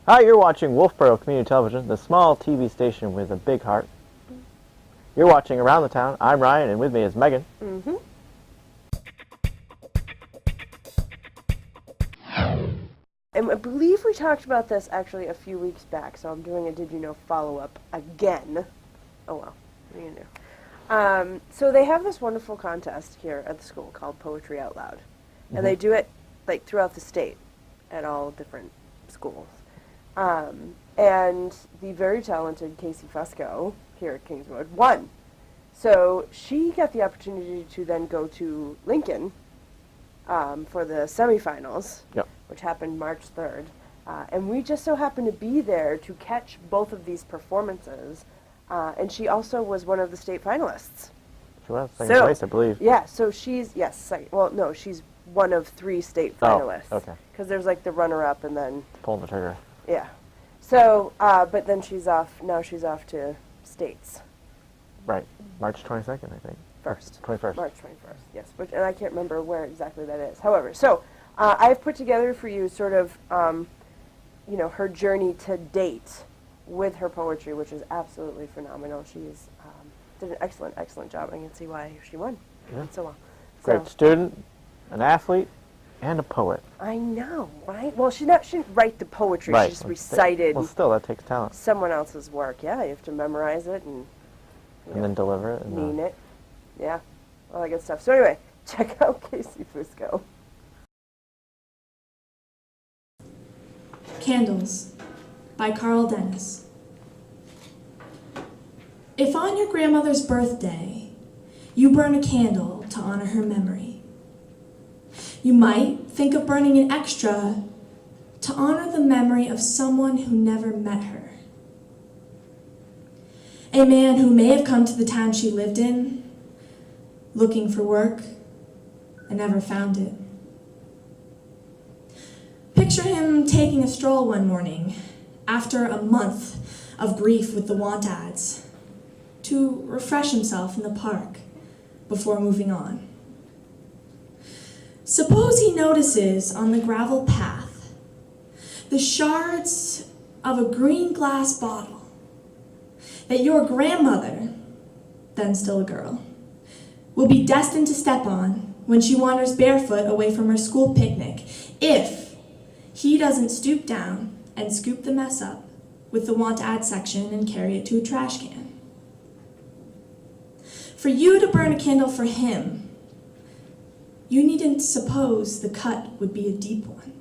Hi, you're watching Wolfboro Community Television, the small TV station with a big heart. You're watching Around the Town. I'm Ryan, and with me is Megan. Mm-hmm. And I believe we talked about this actually a few weeks back, so I'm doing a Did You Know follow-up again. Oh well, what are you gonna do? So they have this wonderful contest here at the school called Poetry Out Loud. And they do it like throughout the state at all different schools. And the very talented Casey Fusco here at Kingswood won. So she got the opportunity to then go to Lincoln for the semifinals, which happened March 3rd. And we just so happened to be there to catch both of these performances. And she also was one of the state finalists. She was second place, I believe. Yeah, so she's, second. Well, no, she's one of 3 state finalists. Oh, okay. Because there's like the runner-up and then... Pulling the trigger. Yeah. So, but then she's off, now she's off to states. Right. March 22nd, I think. 21st. March 21st, yes. And I can't remember where exactly that is. However, so I've put together for you sort of, her journey to date with her poetry, which is absolutely phenomenal. She's did an excellent, excellent job. I can see why she won so well. Great student, an athlete, and a poet. I know, right? Well, she didn't write the poetry. Right. She just recited. Well, still, that takes talent. Someone else's work. Yeah, you have to memorize it and then deliver it. And mean it. Yeah, all that good stuff. So anyway, check out Casey Fusco. Candles by Carl Dennis. If on your grandmother's birthday you burn a candle to honor her memory, you might think of burning an extra to honor the memory of someone who never met her. A man who may have come to the town she lived in, looking for work, and never found it. Picture him taking a stroll one morning after a month of grief with the want ads to refresh himself in the park before moving on. Suppose he notices on the gravel path the shards of a green glass bottle that your grandmother, then still a girl, will be destined to step on when she wanders barefoot away from her school picnic if he doesn't stoop down and scoop the mess up with the want ad section and carry it to a trash can. For you to burn a candle for him, you needn't suppose the cut would be a deep one.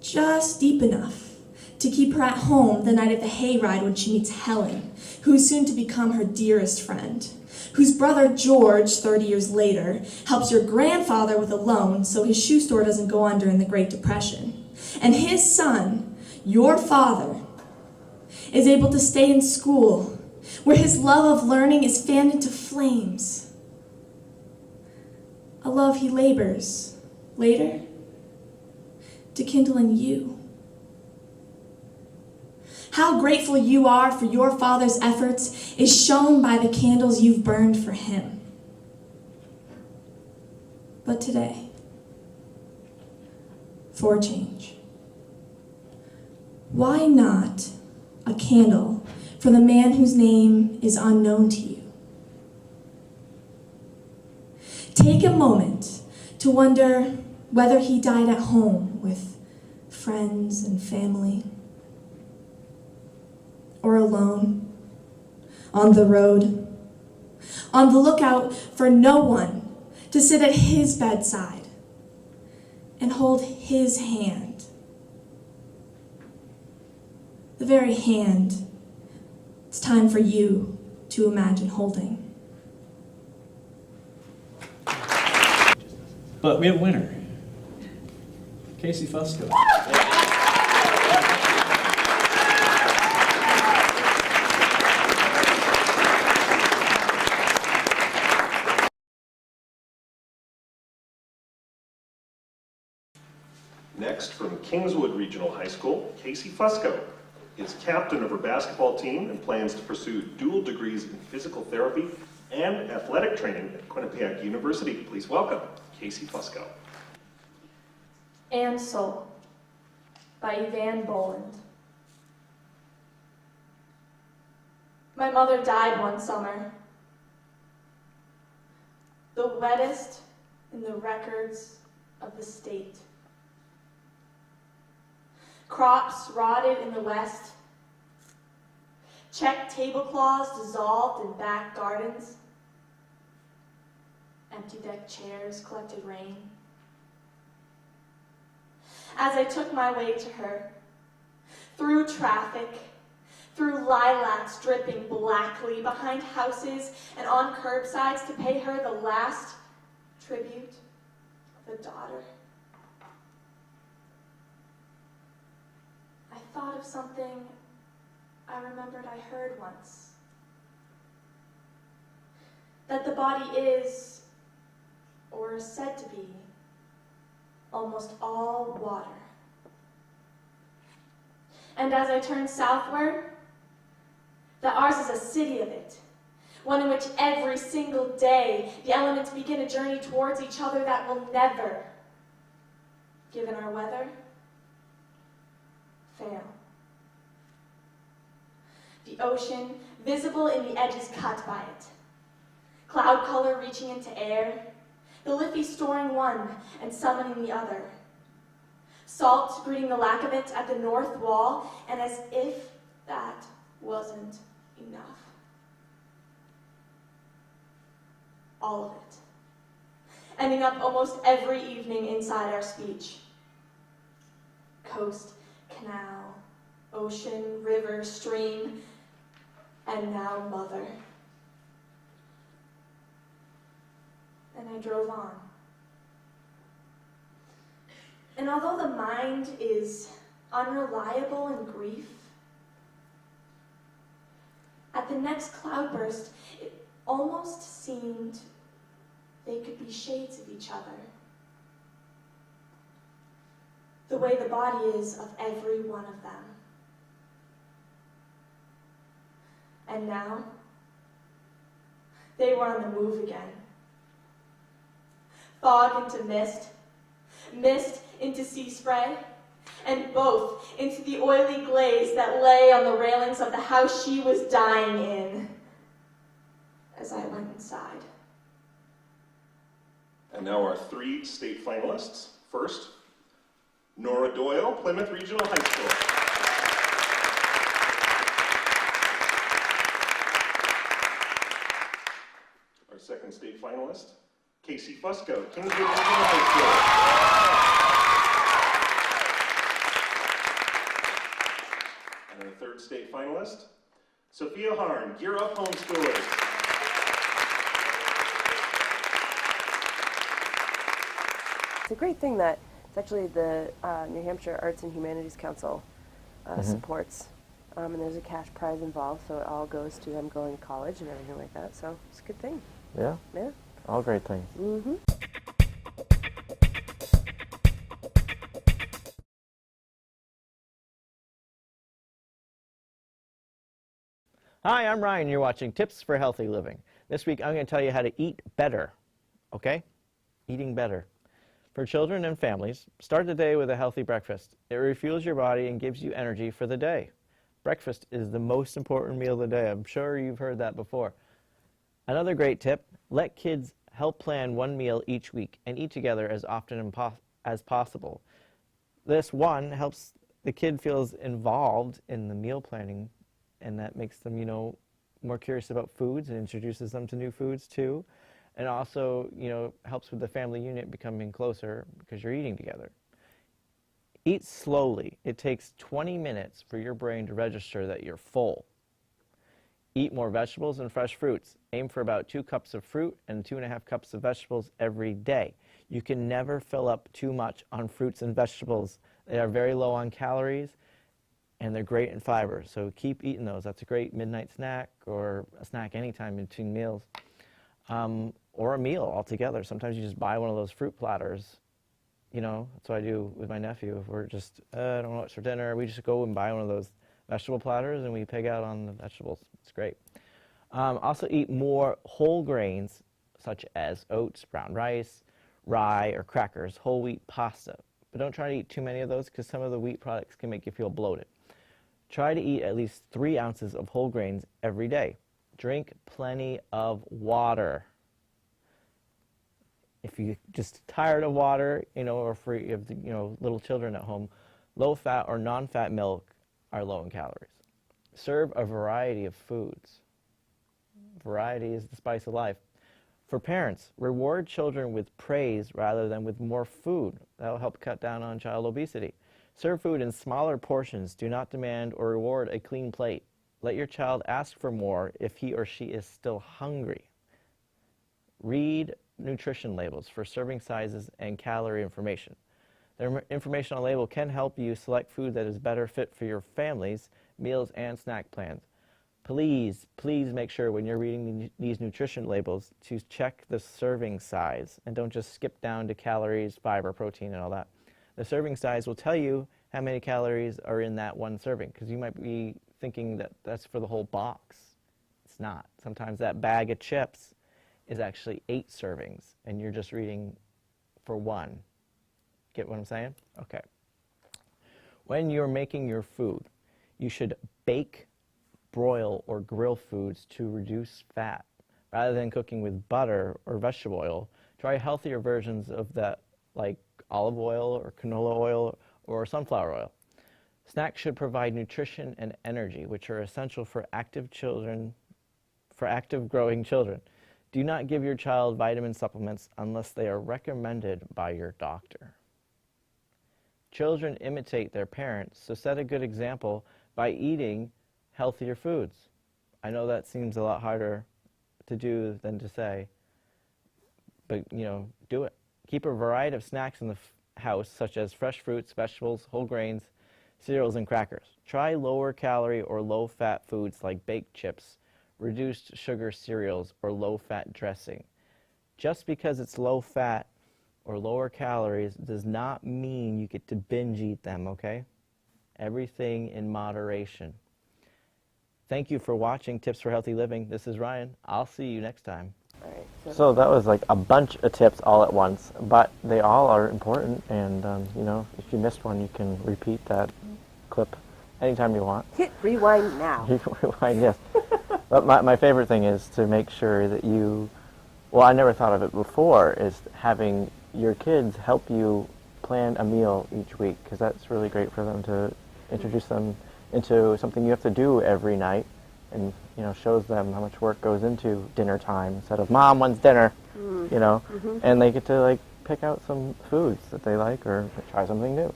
Just deep enough to keep her at home the night of the hayride when she meets Helen, who's soon to become her dearest friend, whose brother George, 30 years later, helps your grandfather with a loan so his shoe store doesn't go under in the Great Depression. And his son, your father, is able to stay in school where his love of learning is fanned into flames. A love he labors, later, to kindle in you. How grateful you are for your father's efforts is shown by the candles you've burned for him. But today, for a change, why not a candle for the man whose name is unknown to you? Take a moment to wonder whether he died at home with friends and family, or alone, on the road, on the lookout for no one to sit at his bedside and hold his hand. The very hand it's time for you to imagine holding. But we have a winner, Casey Fusco. Next, from Kingswood Regional High School, Casey Fusco is captain of her basketball team and plans to pursue dual degrees in physical therapy and athletic training at Quinnipiac University. Please welcome Casey Fusco. And soul. by Evan Boland. My mother died one summer, the wettest in the records of the state. Crops rotted in the west, check tablecloths dissolved in back gardens, empty deck chairs collected rain. As I took my way to her, through traffic, through lilacs dripping blackly behind houses and on curbsides to pay her the last tribute of a daughter, I thought of something I remembered I heard once. That the body is, or is said to be, almost all water. And as I turned southward, that ours is a city of it, one in which every single day the elements begin a journey towards each other that will never, given our weather, fail. The ocean, visible in the edges cut by it, cloud color reaching into air, the Liffey storing one and summoning the other. Salt greeting the lack of it at the north wall, and as if that wasn't enough. All of it. Ending up almost every evening inside our speech. Coast, canal, ocean, river, stream, and now mother. And I drove on. And although the mind is unreliable in grief, at the next cloudburst, it almost seemed they could be shades of each other. The way the body is of every one of them. And now, they were on the move again. Fog into mist, mist into sea spray, and both into the oily glaze that lay on the railings of the house she was dying in as I went inside. And now our 3 state finalists. First, Nora Doyle, Plymouth Regional High School. Our second state finalist, Casey Fusco, Kingswood Regional High School. And our third state finalist, Sophia Harn, Gear Up Homeschoolers. It's a great thing that it's actually the New Hampshire Arts and Humanities Council supports. And there's a cash prize involved, so it all goes to them going to college and everything like that. So it's a good thing. Yeah? Yeah. All great things. Mm-hmm. Hi, I'm Ryan. You're watching Tips for Healthy Living. This week I'm going to tell you how to eat better. Okay? Eating better. For children and families, start the day with a healthy breakfast. It refuels your body and gives you energy for the day. Breakfast is the most important meal of the day. I'm sure you've heard that before. Another great tip, let kids help plan one meal each week and eat together as often as possible. This one helps the kid feels involved in the meal planning, and that makes them, more curious about foods and introduces them to new foods too. And also, helps with the family unit becoming closer because you're eating together. Eat slowly. It takes 20 minutes for your brain to register that you're full. Eat more vegetables and fresh fruits. Aim for about 2 cups of fruit and 2.5 cups of vegetables every day. You can never fill up too much on fruits and vegetables. They are very low on calories and they're great in fiber. So keep eating those. That's a great midnight snack or a snack anytime between meals. Or a meal altogether. Sometimes you just buy one of those fruit platters. That's what I do with my nephew. If we're just, I don't know what's for dinner, we just go and buy one of those vegetable platters and we pig out on the vegetables. It's great. Also eat more whole grains such as oats, brown rice, rye, or crackers, whole wheat pasta. but don't try to eat too many of those because some of the wheat products can make you feel bloated. Try to eat at least 3 ounces of whole grains every day. Drink plenty of water. If you're just tired of water, or for you have, little children at home, low-fat or non-fat milk are low in calories. Serve a variety of foods. Variety is the spice of life. For parents, reward children with praise rather than with more food. That will help cut down on child obesity. Serve food in smaller portions. Do not demand or reward a clean plate. Let your child ask for more if he or she is still hungry. Read nutrition labels for serving sizes and calorie information. The information on the label can help you select food that is better fit for your family's meals and snack plans. Please make sure when you're reading these nutrition labels to check the serving size and don't just skip down to calories, fiber, protein, and all that. The serving size will tell you how many calories are in that one serving because you might be thinking that that's for the whole box. It's not. Sometimes that bag of chips is actually 8 servings and you're just reading for 1. Get what I'm saying? Okay. When you're making your food, you should bake, broil, or grill foods to reduce fat. Rather than cooking with butter or vegetable oil, try healthier versions of that like olive oil or canola oil or sunflower oil. Snacks should provide nutrition and energy, which are essential for active growing children. Do not give your child vitamin supplements unless they are recommended by your doctor. Children imitate their parents, so set a good example by eating healthier foods. I know that seems a lot harder to do than to say, but do it. Keep a variety of snacks in the house, such as fresh fruits, vegetables, whole grains, cereals, and crackers. Try lower calorie or low fat foods like baked chips, reduced sugar cereals, or low fat dressing. Just because it's low fat or lower calories does not mean you get to binge eat them, okay? Everything in moderation. Thank you for watching Tips for Healthy Living. This is Ryan. I'll see you next time. All right. So that was like a bunch of tips all at once, but they all are important. And, if you missed one, you can repeat that clip anytime you want. Hit rewind now. Rewind, yes. But my favorite thing is to make sure that I never thought of it before, is having your kids help you plan a meal each week, because that's really great for them to introduce them into something you have to do every night, and shows them how much work goes into dinner time instead of Mom, when's dinner, and they get to pick out some foods that they like or try something new.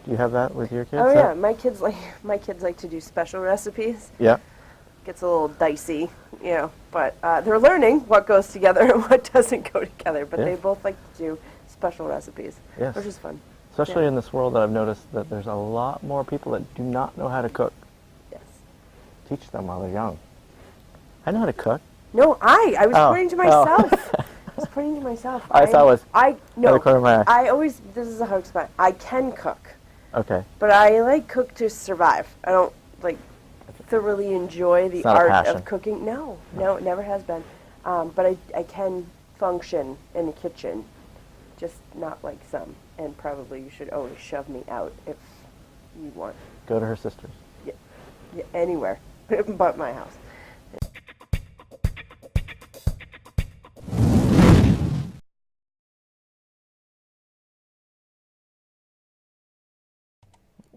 Do you have that with your kids? Oh yeah, my kids like to do special recipes. Yeah. Gets a little dicey, but they're learning what goes together and what doesn't go together. But they both like to do special recipes, which is fun. Especially in this world that I've noticed that there's a lot more people that do not know how to cook. Yes. Teach them while they're young. I know how to cook. No, I was pointing to myself. I was pointing to myself. I saw was no. the corner of my eye. I always, this is how I explain. I can cook. Okay. But I cook to survive. I don't thoroughly enjoy the art of cooking. No, it never has been. But I can function in the kitchen, just not like some. And probably you should always shove me out if you want. Go to her sister's. Yeah, anywhere but my house.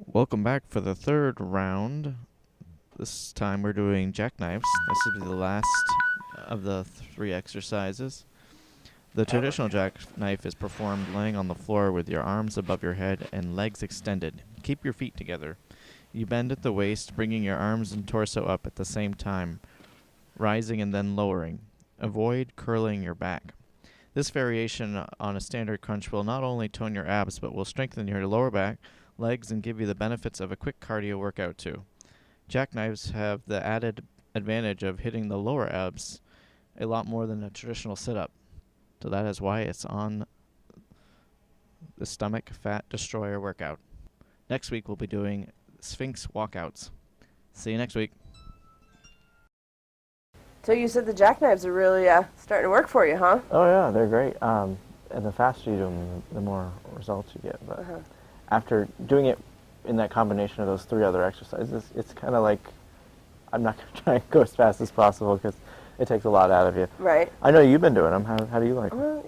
Welcome back for the third round. This time we're doing jackknives. This will be the last of the 3 exercises. The traditional jackknife is performed laying on the floor with your arms above your head and legs extended. Keep your feet together. You bend at the waist, bringing your arms and torso up at the same time, rising and then lowering. Avoid curling your back. This variation on a standard crunch will not only tone your abs, but will strengthen your lower back, legs, and give you the benefits of a quick cardio workout too. Jackknives have the added advantage of hitting the lower abs a lot more than a traditional sit-up. So that is why it's on the Stomach Fat Destroyer workout. Next week we'll be doing Sphinx walkouts. See you next week. So you said the jackknives are really starting to work for you, huh? Oh yeah, they're great. And the faster you do them, the more results you get. But after doing it in that combination of those 3 other exercises, it's kind of like I'm not going to try and go as fast as possible because it takes a lot out of you. Right. I know you've been doing them. How do you like them? Well,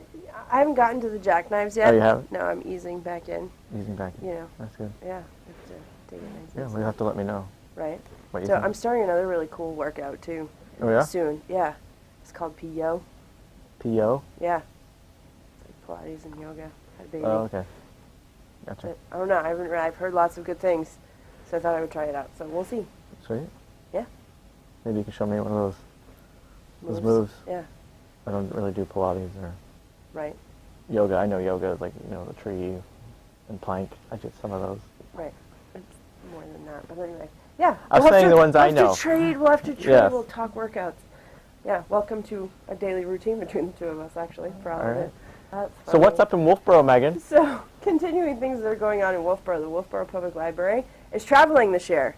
I haven't gotten to the jackknives yet. Oh, you haven't? No, I'm easing back in. Easing back. You know. That's good. Yeah. Have to take it nice Yeah, and well, you have to let me know right. what you So think. I'm starting another really cool workout too. Oh, yeah? Soon. Yeah. It's called PYO. PO? Yeah. It's like Pilates and yoga. Had a baby. Oh, okay. Gotcha. But I don't know. I've heard lots of good things, so I thought I would try it out. So we'll see. Sweet. Yeah. Maybe you can show me one of those moves. Yeah. I don't really do Pilates or Right. yoga. I know yoga is like, the tree and plank. I did some of those. Right. It's more than that. But anyway. Yeah. I was we'll have saying to- the ones I We'll know. have to trade. We'll have to trade. Yes. We'll talk workouts. Yeah. Welcome to a daily routine between the two of us, actually, for all All of right. it. That's So what's funny. up in Wolfboro, Megan? So, continuing things that are going on in Wolfboro, the Wolfboro Public Library is traveling this year.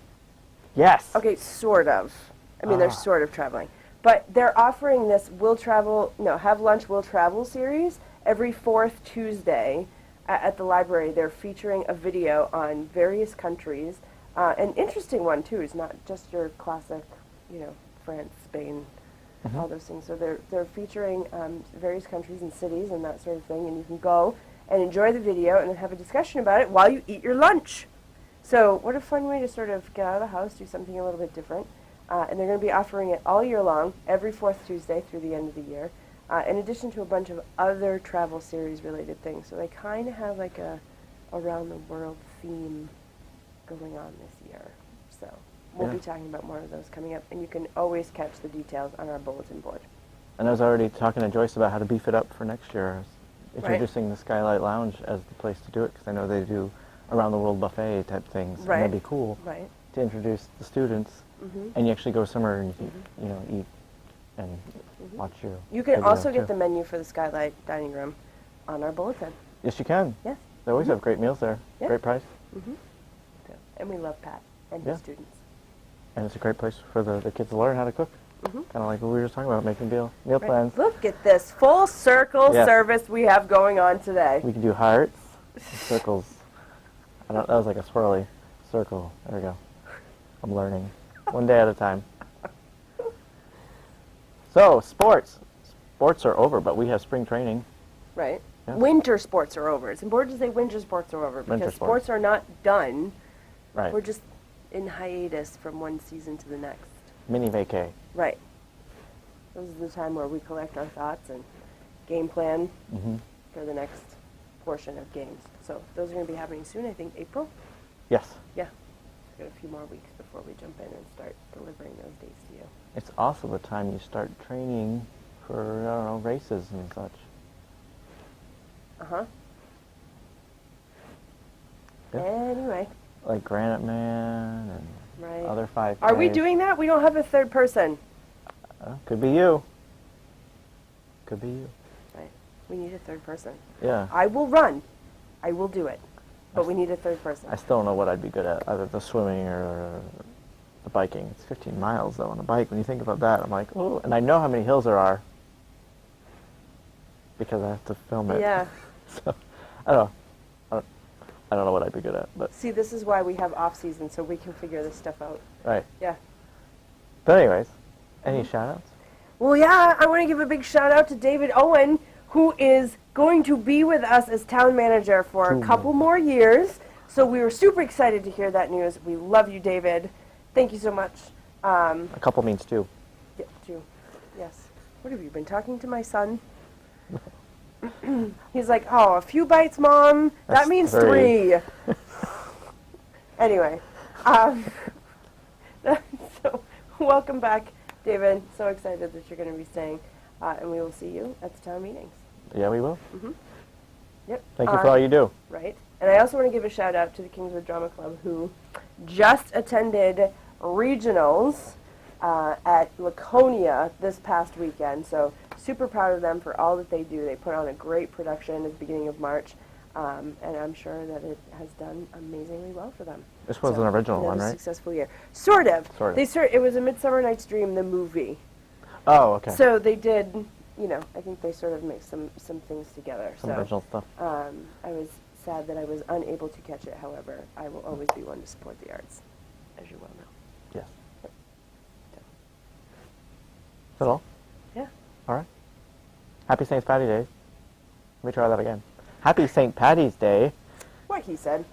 Yes. Okay, sort of. I mean, they're Ah. sort of traveling. But they're offering this Have Lunch, We'll Travel series every 4th Tuesday at the library. They're featuring a video on various countries. An interesting one, too, is not just your classic, France, Spain, all those things. So they're featuring various countries and cities and that sort of thing, and you can go and enjoy the video and then have a discussion about it while you eat your lunch. So what a fun way to sort of get out of the house, do something a little bit different. And they're going to be offering it all year long, every 4th Tuesday through the end of the year, in addition to a bunch of other travel series related things. So they kind of have like a around the world theme going on this year. So we'll Yeah. be talking about more of those coming up, and you can always catch the details on our bulletin board. And I was already talking to Joyce about how to beef it up for next year. I was Right. introducing the Skylight Lounge as the place to do it because I know they do around the world buffet type things. Right. And that'd be cool Right. to introduce the students, Mhm. and you actually go somewhere and you can, eat and watch your. You can video, also get too. the menu for the Skylight Dining Room on our bulletin. Yes, you can. Yes. They always have great meals there. Yeah. Great price, So, and we love Pat and Yeah. his students. and it's a great place for the kids to learn how to cook. Mhm. Kind of like what we were just talking about, making meal Right. plans. Look at this full circle Yes. service we have going on today. We can do hearts, circles. That was like a swirly circle. There we go. I'm learning. One day at a time. So, sports. Sports are over, but we have spring training. Right. Yeah. Winter sports are over. It's important to say winter sports are over because Winter sports are not done. Right. We're just in hiatus from one season to the next. Mini vacay. Right. This is the time where we collect our thoughts and game plan Mm-hmm. for the next portion of games. So those are going to be happening soon. I think April. Yes. Yeah. Got a few more weeks before we jump in and start delivering those dates to you. It's also the time you start training for, I don't know, races and such. Uh-huh. Yeah. Anyway, Like Granite Man and right. other 5Ks. Are we doing that? We don't have a third person. Could be you. Could be you. Right. We need a third person. Yeah. I will run. I will do it. But we need a third person. I still don't know what I'd be good at, either the swimming or the biking. It's 15 miles, though, on a bike. When you think about that, I'm like, oh, and I know how many hills there are because I have to film it. Yeah. So, I don't know. I don't know what I'd be good at, but, See, this is why we have off season, so we can figure this stuff out. right. Yeah. But anyways, any shout-outs? Well, yeah, I want to give a big shout out to David Owen, who is going to be with us as town manager for a couple more years. So we were super excited to hear that news. We love you, David. Thank you so much. A couple means two. Yeah, yes. What have you been talking to my son? He's like, oh, a few bites, Mom. That That's means 3. 3. Anyway, so welcome back, David. So excited that you're going to be staying, and we will see you at the town meetings. Yeah, we will. Yep. Thank you for all you do. Right. And I also want to give a shout out to the Kingswood Drama Club, who just attended regionals at Laconia this past weekend. So super proud of them for all that they do. They put on a great production at the beginning of March, and I'm sure that it has done amazingly well for them. This was an original one, Another right? successful year. Sort of. Sort of. It was A Midsummer Night's Dream, the movie. Oh, okay. So they did, I think they sort of mixed some things together. Some so original stuff. I was sad that I was unable to catch it. However, I will always be one to support the arts, as you well know. Yes. Is that all? Yeah. All right. Happy St. Patty's Day. Let me try that again. Happy St. Patty's Day. What he said.